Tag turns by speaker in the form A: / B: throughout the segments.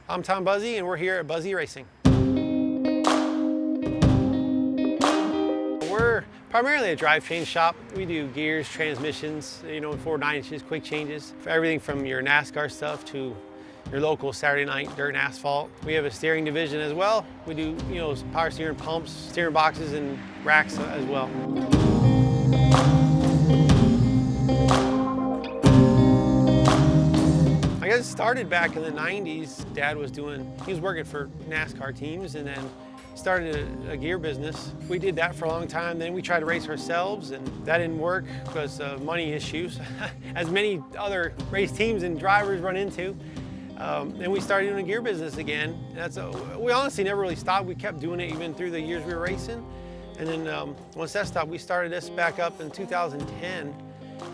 A: I'm Tom Buzze, and we're here at Buzze Racing. We're primarily a drivetrain shop. We do gears, transmissions, 4 9-inches, quick changes, for everything from your NASCAR stuff to your local Saturday night dirt and asphalt. We have a steering division as well. We do, power steering pumps, steering boxes, and racks as well. I guess it started back in the 90s. Dad was working for NASCAR teams, and then started a gear business. We did that for a long time. Then we tried to race ourselves, and that didn't work because of money issues, as many other race teams and drivers run into. And we started doing a gear business again. We honestly never really stopped. We kept doing it even through the years we were racing. And then once that stopped, we started this back up in 2010.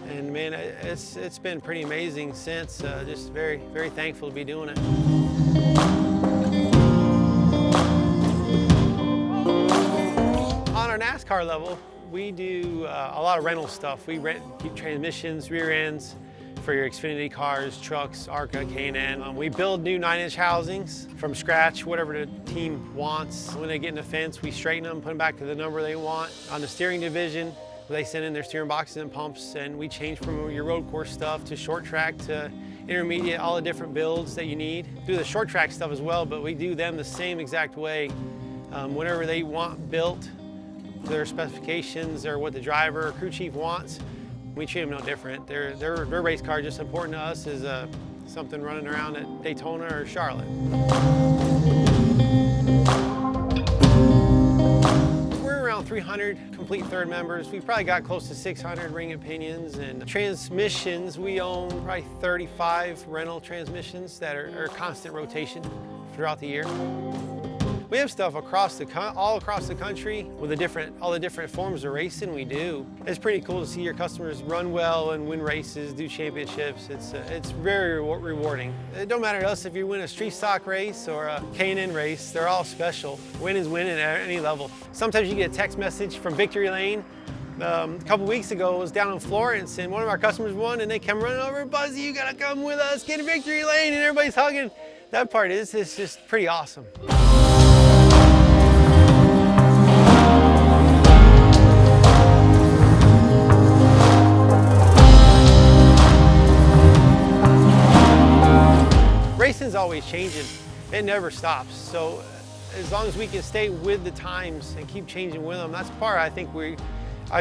A: And man, it's been pretty amazing since. Just very, very thankful to be doing it. On our NASCAR level, we do a lot of rental stuff. We rent transmissions, rear ends for your Xfinity cars, trucks, ARCA, K&N. We build new 9-inch housings from scratch, whatever the team wants. When they get in the fence, we straighten them, put them back to the number they want. On the steering division, they send in their steering boxes and pumps, and we change from your road course stuff to short track to intermediate, all the different builds that you need. Do the short track stuff as well, but we do them the same exact way. Whatever they want built to their specifications or what the driver or crew chief wants, we treat them no different. Their race car just as important to us as something running around at Daytona or Charlotte. We're around 300 complete third members. We've probably got close to 600 ring and pinions. And transmissions, we own probably 35 rental transmissions that are constant rotation throughout the year. We have stuff all across the country with all the different forms of racing we do. It's pretty cool to see your customers run well and win races, do championships. It's very rewarding. It don't matter to us if you win a street stock race or a K&N race, they're all special. Win is winning at any level. Sometimes you get a text message from Victory Lane. A couple weeks ago, I was down in Florence and one of our customers won and they come running over, Buzze, you gotta come with us, get a Victory Lane, and everybody's hugging. That part is just pretty awesome. Racing's always changing. It never stops. So as long as we can stay with the times and keep changing with them, that's part I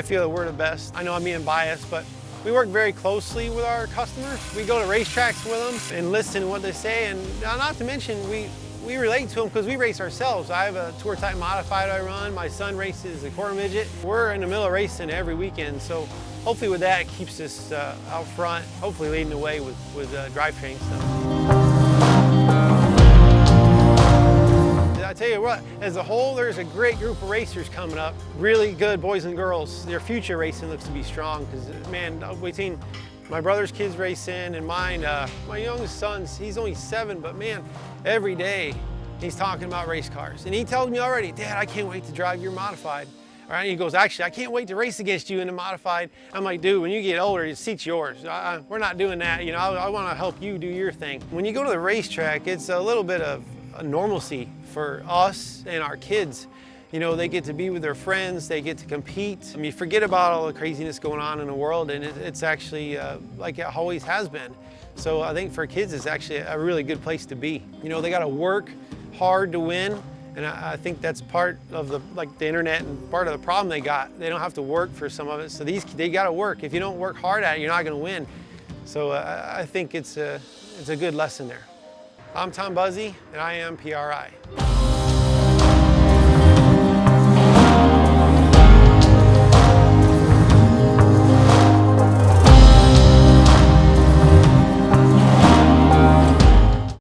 A: feel that we're the best. I know I'm being biased, but we work very closely with our customers. We go to racetracks with them and listen to what they say, and not to mention we relate to them because we race ourselves. I have a tour type modified I run. My son races a quarter midget. We're in the middle of racing every weekend, so hopefully with that it keeps us out front, hopefully leading the way with drivetrain stuff. I tell you what, as a whole, there's a great group of racers coming up. Really good boys and girls. Their future racing looks to be strong because, man, we've seen my brother's kids racing and mine. My youngest son, he's only 7, but man, every day he's talking about race cars. And he tells me already, Dad, I can't wait to drive your modified. All right, he goes, actually, I can't wait to race against you in the modified. I'm like, dude, when you get older, the seat's yours. We're not doing that. I want to help you do your thing. When you go to the racetrack, it's a little bit of a normalcy for us and our kids. They get to be with their friends, they get to compete. You forget about all the craziness going on in the world, and it's actually like it always has been. So I think for kids, it's actually a really good place to be. They got to work hard to win, and I think that's part of the internet and part of the problem they got. They don't have to work for some of it, so they got to work. If you don't work hard at it, you're not going to win. So I think it's a good lesson there. I'm Tom Buzze, and I am PRI.